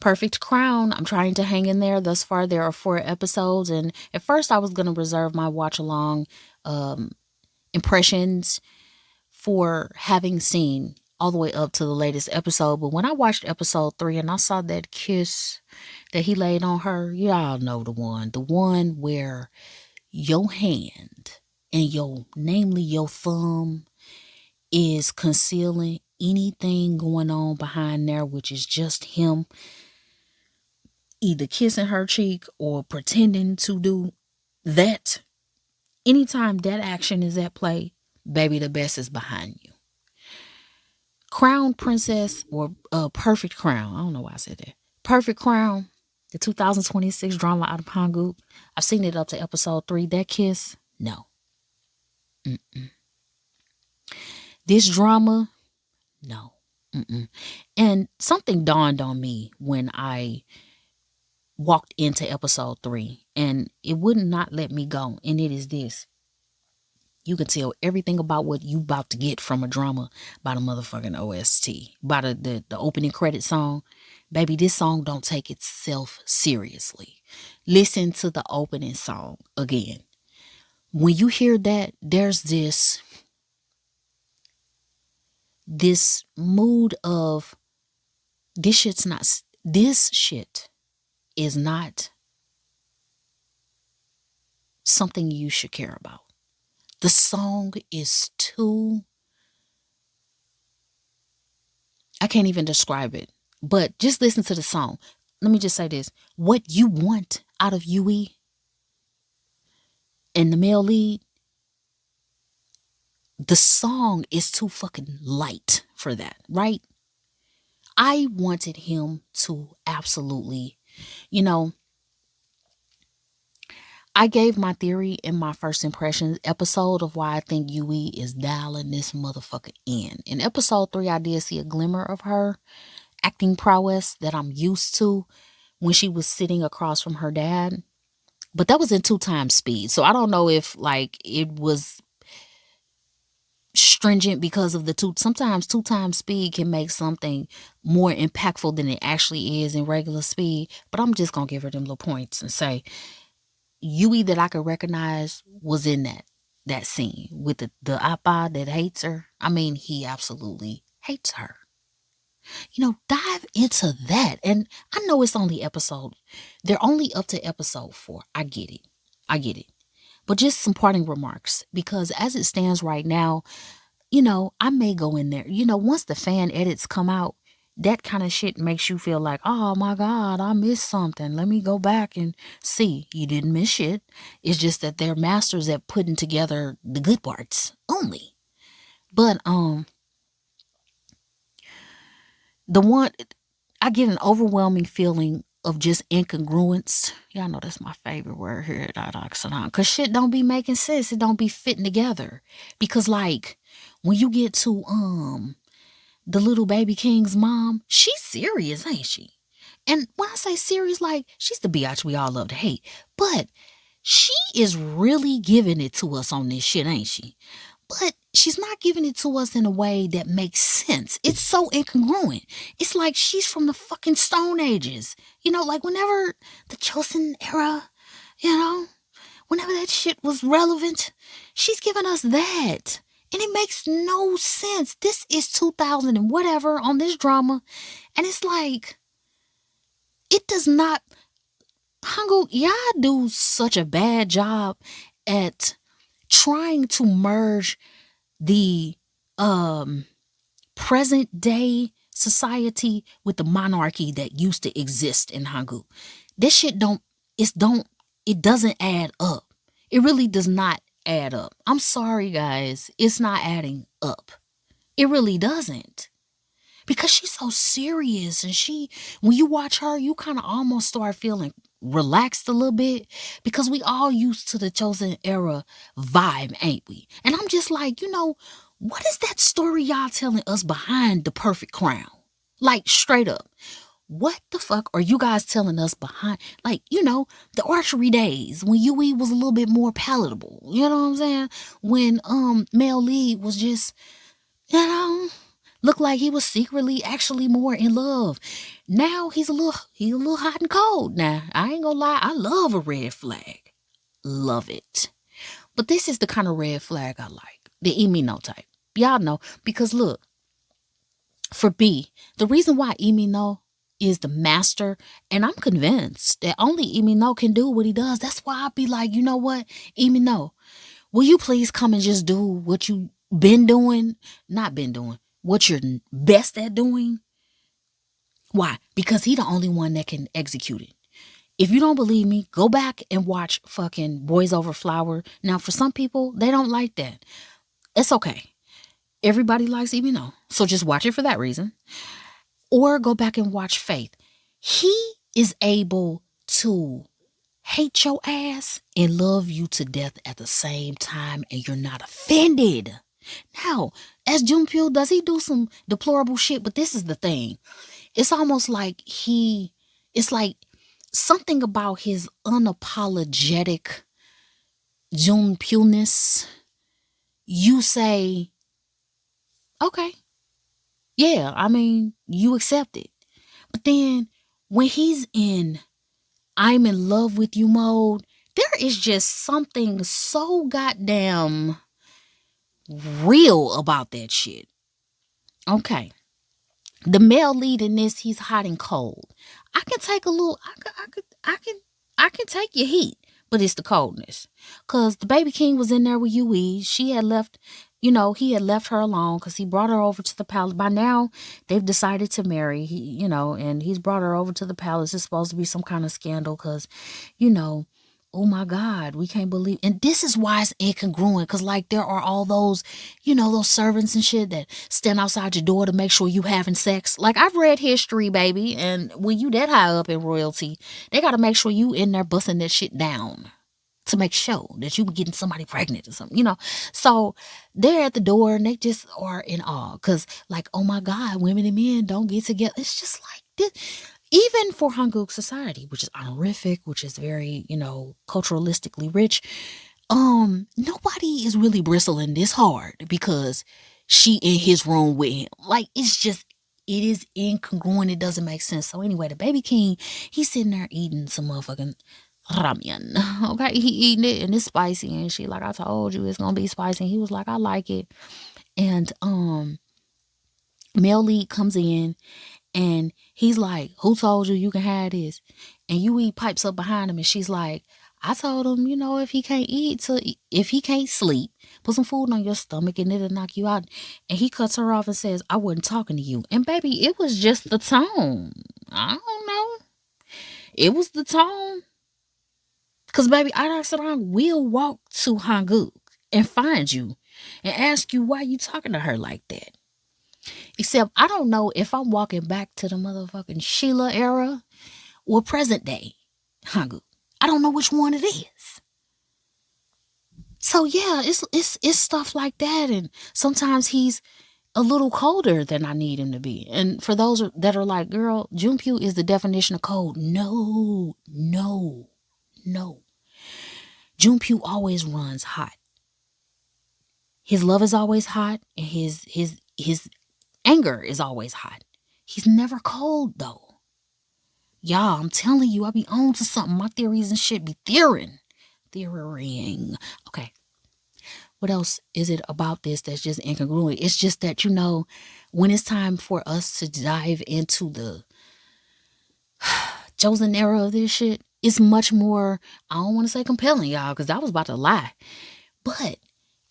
Perfect Crown, I'm trying to hang in there. Thus far, there are 4 episodes. And at first, I was going to reserve my watch along impressions for having seen all the way up to the latest episode. But when I watched episode 3 and I saw that kiss that he laid on her, y'all know the one where your hand and namely your thumb, is concealing anything going on behind there, which is just him either kissing her cheek or pretending to do that. Anytime that action is at play, baby, the best is behind you. Crown Princess, or Perfect Crown. I don't know why I said that. Perfect Crown, the 2026 drama out of Hanguk. I've seen it up to episode 3. That kiss, no. Mm-mm. This drama, no. Mm-mm. And something dawned on me when I walked into episode 3, and it would not let me go. And it is this: you can tell everything about what you about to get from a drama by the motherfucking OST, by the opening credit song. Baby, this song don't take itself seriously. Listen to the opening song again. When you hear that, there's this mood of this shit is not something you should care about. The song is too, I can't even describe it, but just listen to the song. Let me just say this: what you want out of Yui and the male lead, the song is too fucking light for that, right? I wanted him to absolutely, I gave my theory in my first impressions episode of why I think Yui is dialing this motherfucker in. In episode 3, I did see a glimmer of her acting prowess that I'm used to when she was sitting across from her dad. But that was in 2 times speed. So I don't know if it was stringent because of the 2. Sometimes 2 times speed can make something more impactful than it actually is in regular speed. But I'm just going to give her them little points and say, Yui that I could recognize was in that scene with the appa that hates her. I mean, he absolutely hates her. Dive into that. And I know it's only episode. They're only up to episode 4. I get it. But just some parting remarks, because as it stands right now, I may go in there. Once the fan edits come out, that kind of shit makes you feel like, oh my God, I missed something. Let me go back and see. You didn't miss shit. It's just that they're masters at putting together the good parts only. But I get an overwhelming feeling of just incongruence. Y'all know that's my favorite word here at AIRAKSARAMG, because shit don't be making sense. It don't be fitting together. Because when you get to the little baby king's mom, she's serious, ain't she? And when I say serious, she's the biatch we all love to hate. But she is really giving it to us on this shit, ain't she? But she's not giving it to us in a way that makes sense. It's so incongruent. It's like she's from the fucking Stone Ages. Whenever the Chosen era, whenever that shit was relevant, she's giving us that. And it makes no sense. This is 2000 and whatever on this drama. And it's it does not. Hangul, y'all do such a bad job at trying to merge the present day society with the monarchy that used to exist in Hangul. This shit it doesn't add up. It really does not add up. I'm sorry, guys. It's not adding up. It really doesn't. Because she's so serious, and when you watch her, you kind of almost start feeling relaxed a little bit, because we all used to the Chosen era vibe, ain't we? And I'm just like, what is that story y'all telling us behind the Perfect Crown? Straight up. What the fuck are you guys telling us behind, the archery days when Yui was a little bit more palatable? You know what I'm saying? When male lead was just, Looked like he was secretly actually more in love. Now he's a little hot and cold. Now, I ain't gonna lie, I love a red flag. Love it. But this is the kind of red flag I like. The Emino type. Y'all know. Because look, for B, the reason why Emino is the master, and I'm convinced that only Emino can do what he does. That's why I be like, you know what, Emino, will you please come and just do what you been doing? Not been doing. What you're best at doing? Why? Because he the only one that can execute it. If you don't believe me, go back and watch fucking Boys Over Flower. Now, for some people, they don't like that. It's okay. Everybody likes Emino. So just watch it for that reason. Or go back and watch Faith. He is able to hate your ass and love you to death at the same time, and you're not offended. Now, as Junpyo, does he do some deplorable shit? But this is the thing. It's almost like it's like something about his unapologetic Junpyo-ness. You say, okay, yeah, I mean, you accept it. But then when he's in I'm in love with you mode, there is just something so goddamn real about that shit. Okay. The male lead in this, he's hot and cold. I can take a little, I can take your heat, but it's the coldness. Cause the baby king was in there with Yui. She had left, he had left her alone because he brought her over to the palace. By now, they've decided to marry. And he's brought her over to the palace. It's supposed to be some kind of scandal, cause, oh my God, we can't believe. And this is why it's incongruent. Cause like there are all those, those servants and shit that stand outside your door to make sure you having sex. Like I've read history, baby. And when you that high up in royalty, they got to make sure you in there busting that shit down to make sure that you be getting somebody pregnant or something, So they're at the door and they just are in awe. Cause like, oh my God, women and men don't get together. It's just like this. Even for Hanguk society, which is honorific, which is very, culturalistically rich, nobody is really bristling this hard because she in his room with him. Like, it is incongruent. It doesn't make sense. So anyway, the baby king, he's sitting there eating some motherfucking ramen. Okay, he eating it and it's spicy and shit. Like I told you, it's gonna be spicy. And he was like, I like it. And male lead comes in and he's like, who told you you can have this? And Yui pipes up behind him and she's like, I told him, if he can't if he can't sleep, put some food on your stomach and it'll knock you out. And he cuts her off and says, I wasn't talking to you. And baby, it was just the tone. I don't know. It was the tone. Because baby, AIRAKSARAMG will walk to Hanguk and find you and ask you why you talking to her like that. Except I don't know if I'm walking back to the motherfucking Sheila era or present day Hanguk. I don't know which one it is. So yeah, it's stuff like that, and sometimes he's a little colder than I need him to be. And for those that are like, girl, Junpyo is the definition of cold. No. Junpyo always runs hot. His love is always hot, and his anger is always hot. He's never cold though. Y'all, I'm telling you, I be on to something. My theories and shit be theorying. Okay. What else is it about this that's just incongruent? It's just that, when it's time for us to dive into the chosen era of this shit, it's much more, I don't want to say compelling, y'all, because I was about to lie. But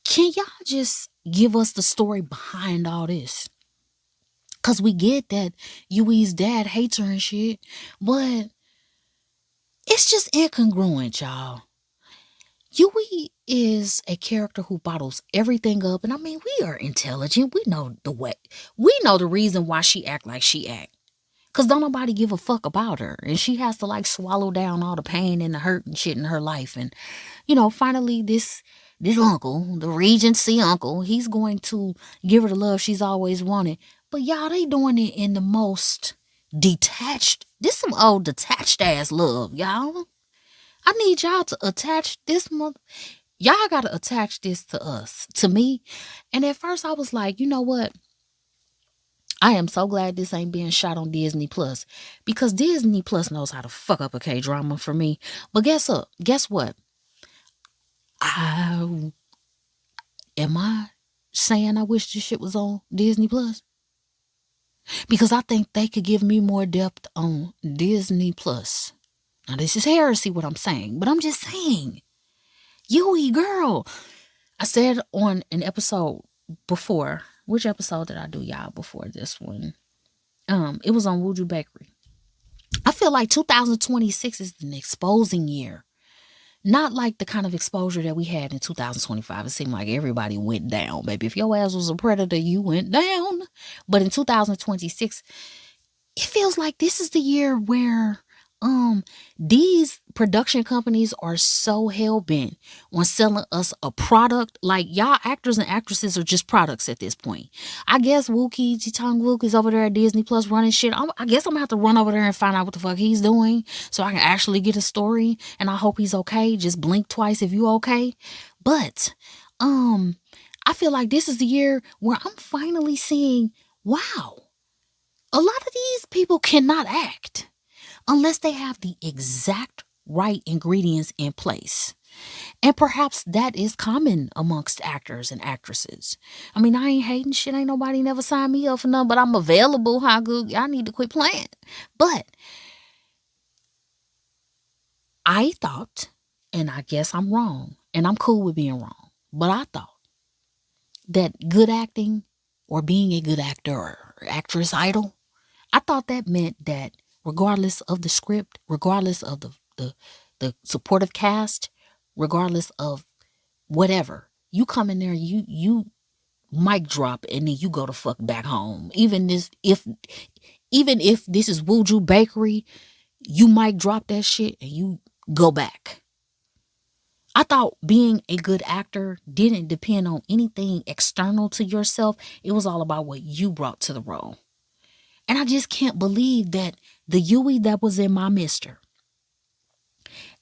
can y'all just give us the story behind all this? Because we get that Yui's dad hates her and shit, but it's just incongruent, y'all. Yui is a character who bottles everything up. And I mean, we are intelligent. We know the way. We know the reason why she act like she act. Because don't nobody give a fuck about her. And she has to like swallow down all the pain and the hurt and shit in her life. And, finally this uncle, the Regency uncle, he's going to give her the love she's always wanted. But y'all, they doing it in the most detached. This some old detached ass love, y'all. I need y'all to attach this y'all gotta attach this to us, to me. And at first I was like, you know what? I am so glad this ain't being shot on Disney Plus, because Disney Plus knows how to fuck up a K-drama for me. But guess what? I Am I saying I wish this shit was on Disney Plus? Because I think they could give me more depth on Disney Plus. Now this is heresy what I'm saying, but I'm just saying. Yui girl. I said on an episode before. Which episode did I do, y'all, before this one? It was on Wuju Bakery. I feel like 2026 is an exposing year. Not like the kind of exposure that we had in 2025. It seemed like everybody went down, baby. If your ass was a predator, you went down. But in 2026, it feels like this is the year where these production companies are so hell-bent on selling us a product. Like, y'all actors and actresses are just products at this point. I guess Wookie Jitong Wook is over there at Disney Plus running shit. I guess I'm gonna have to run over there and find out what the fuck he's doing so I can actually get a story, and I hope he's okay. Just blink twice if you okay. But I feel like this is the year where I'm finally seeing, wow, a lot of these people cannot act unless they have the exact right ingredients in place. And perhaps that is common amongst actors and actresses. I mean, I ain't hating shit. Ain't nobody never signed me up for nothing, but I'm available. How good? I need to quit playing. But I thought, and I guess I'm wrong, and I'm cool with being wrong, but I thought that good acting or being a good actor or actress idol, I thought that meant that regardless of the script, regardless of the supportive cast, regardless of whatever, you come in there, you mic drop, and then you go the fuck back home. Even if this is Wuju Bakery, you mic drop that shit and you go back. I thought being a good actor didn't depend on anything external to yourself. It was all about what you brought to the role. And I just can't believe that the Yui that was in My Mister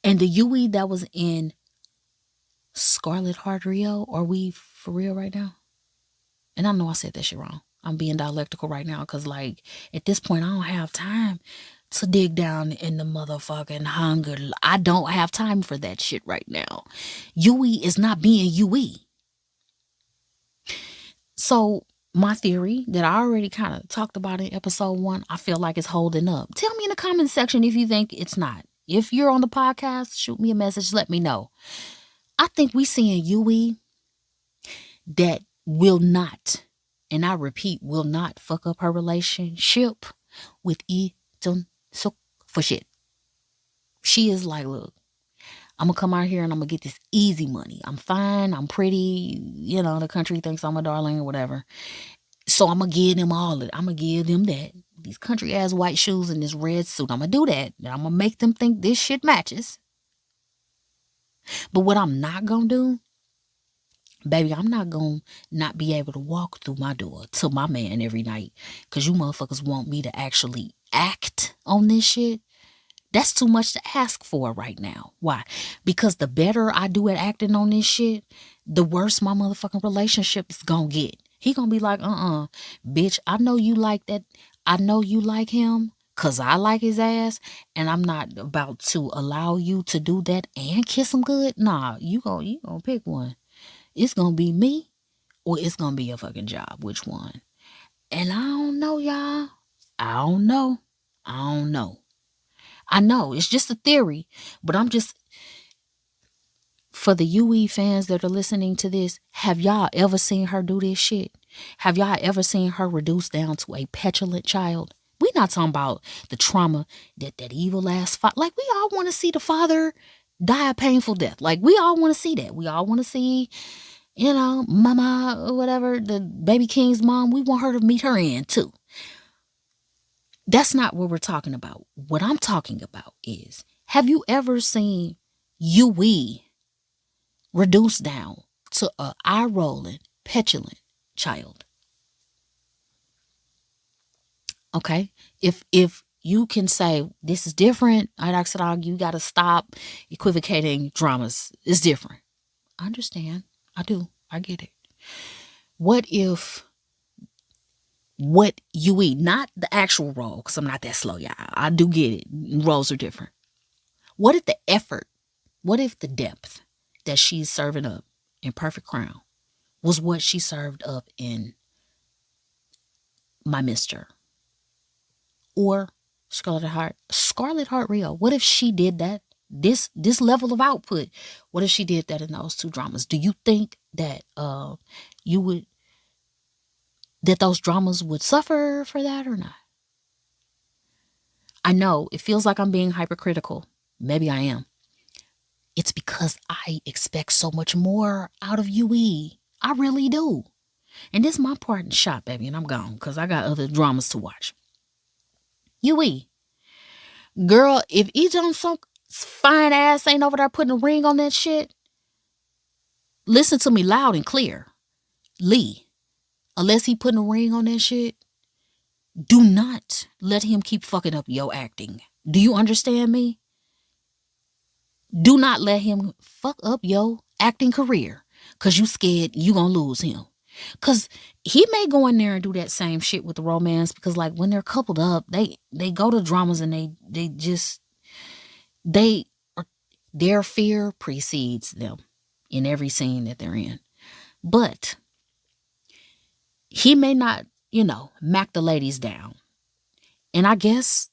and the Yui that was in Scarlet Heart Rio, are we for real right now? And I know I said that shit wrong. I'm being dialectical right now because, like, at this point, I don't have time to dig down in the motherfucking hunger. I don't have time for that shit right now. Yui is not being Yui. So my theory that I already kind of talked about in episode 1, I feel like it's holding up. Tell me in the comment section if you think it's not. If you're on the podcast, shoot me a message. Let me know. I think we seeing Yui that will not, and I repeat, will not fuck up her relationship with Lee Jun Suk for shit. She is like, look, I'm gonna come out here and I'm gonna get this easy money. I'm fine. I'm pretty. You know, the country thinks I'm a darling or whatever. So I'm gonna give them all it. I'm gonna give them that. These country ass white shoes and this red suit. I'm gonna do that. And I'm gonna make them think this shit matches. But what I'm not gonna do, baby, I'm not gonna not be able to walk through my door to my man every night because you motherfuckers want me to actually act on this shit. That's too much to ask for right now. Why? Because the better I do at acting on this shit, the worse my motherfucking relationship is gonna get. He gonna be like, bitch, I know you like that. I know you like him because I like his ass, and I'm not about to allow you to do that and kiss him good. Nah, you gonna pick one. It's gonna be me or it's gonna be a fucking job. Which one? And I don't know, y'all. I don't know. I know it's just a theory, but I'm just, for the UE fans that are listening to this, have y'all ever seen her do this shit? Have y'all ever seen her reduced down to a petulant child? We not talking about the trauma that evil ass like, we all want to see the father die a painful death. Like, we all want to see that. We all want to see, mama or whatever, the baby king's mom. We want her to meet her end too. That's not what we're talking about. What I'm talking about is, have you ever seen Yui reduced down to a eye-rolling, petulant child? Okay? If you can say, this is different, AIRAKSARAMG, you got to stop equivocating dramas. It's different. I understand. I do. I get it. What if what you eat, not the actual roll, because I'm not that slow, y'all. I do get it. Rolls are different. What if the effort, what if the depth that she's serving up in Perfect Crown was what she served up in My Mister or Scarlet Heart Rio? What if she did that? This level of output. What if she did that in those two dramas? Do you think that you would that those dramas would suffer for that or not? I know it feels like I'm being hypercritical. Maybe I am. It's because I expect so much more out of UE. I really do. And this is my part in the shop, baby, and I'm gone because I got other dramas to watch. UE. Girl, if E. Sung's fine ass ain't over there putting a ring on that shit, listen to me loud and clear. Lee, unless he putting a ring on that shit, do not let him keep fucking up your acting. Do you understand me? Do not let him fuck up your acting career because you scared you gonna lose him. Because he may go in there and do that same shit with the romance because, like, when they're coupled up, they go to dramas and they their fear precedes them in every scene that they're in. But he may not, mac the ladies down. And I guess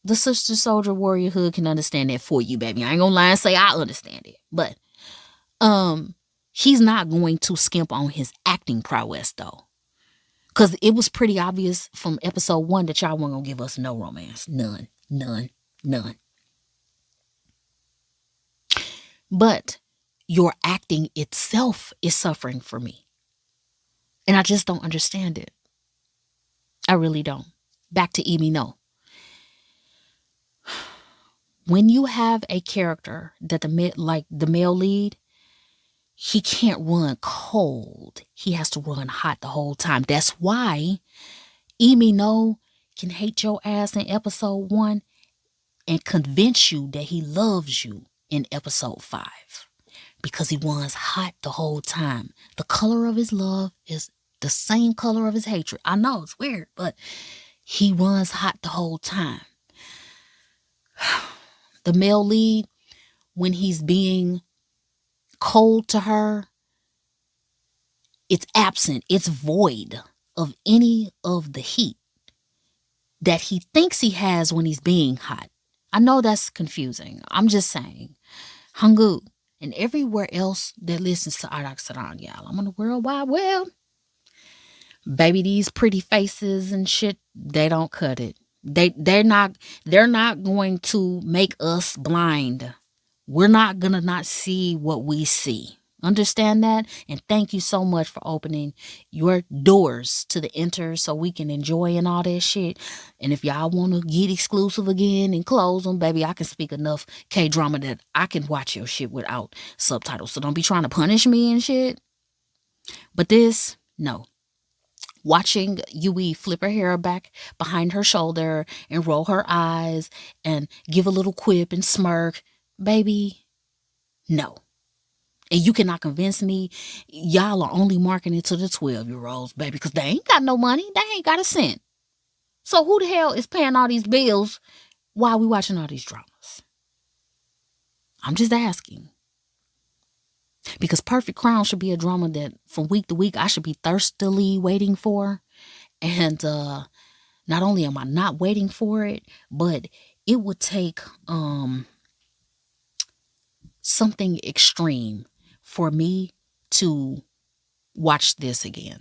the Sister Soldier Warrior Hood can understand that for you, baby. I ain't gonna lie and say I understand it. But he's not going to skimp on his acting prowess, though. Because it was pretty obvious from episode 1 that y'all weren't going to give us no romance. None. But your acting itself is suffering for me. And I just don't understand it. I really don't. Back to Emi No. When you have a character that the male lead, he can't run cold. He has to run hot the whole time. That's why Emi No can hate your ass in episode 1 and convince you that he loves you in episode 5 because he runs hot the whole time. The color of his love is the same color of his hatred. I know it's weird, but he runs hot the whole time. The male lead, when he's being cold to her, it's absent, it's void of any of the heat that he thinks he has when he's being hot. I know that's confusing. I'm just saying. Hanguk and everywhere else that listens to AIRAKSARAMG, y'all. I'm on the World Wide Web. Baby, these pretty faces and shit, they don't cut it. They're not going to make us blind. We're not gonna not see what we see. Understand that? And thank you so much for opening your doors to the enter so we can enjoy and all that shit. And if y'all want to get exclusive again and close them, baby, I can speak enough K-drama that I can watch your shit without subtitles. So don't be trying to punish me and shit. But this, no. Watching Yui flip her hair back behind her shoulder and roll her eyes and give a little quip and smirk, baby, no. And you cannot convince me y'all are only marketing it to the 12-year-olds, baby, because they ain't got no money. They ain't got a cent. So who the hell is paying all these bills while we watching all these dramas? I'm just asking. Because Perfect Crown should be a drama that from week to week I should be thirstily waiting for. And not only am I not waiting for it, but it would take something extreme for me to watch this again.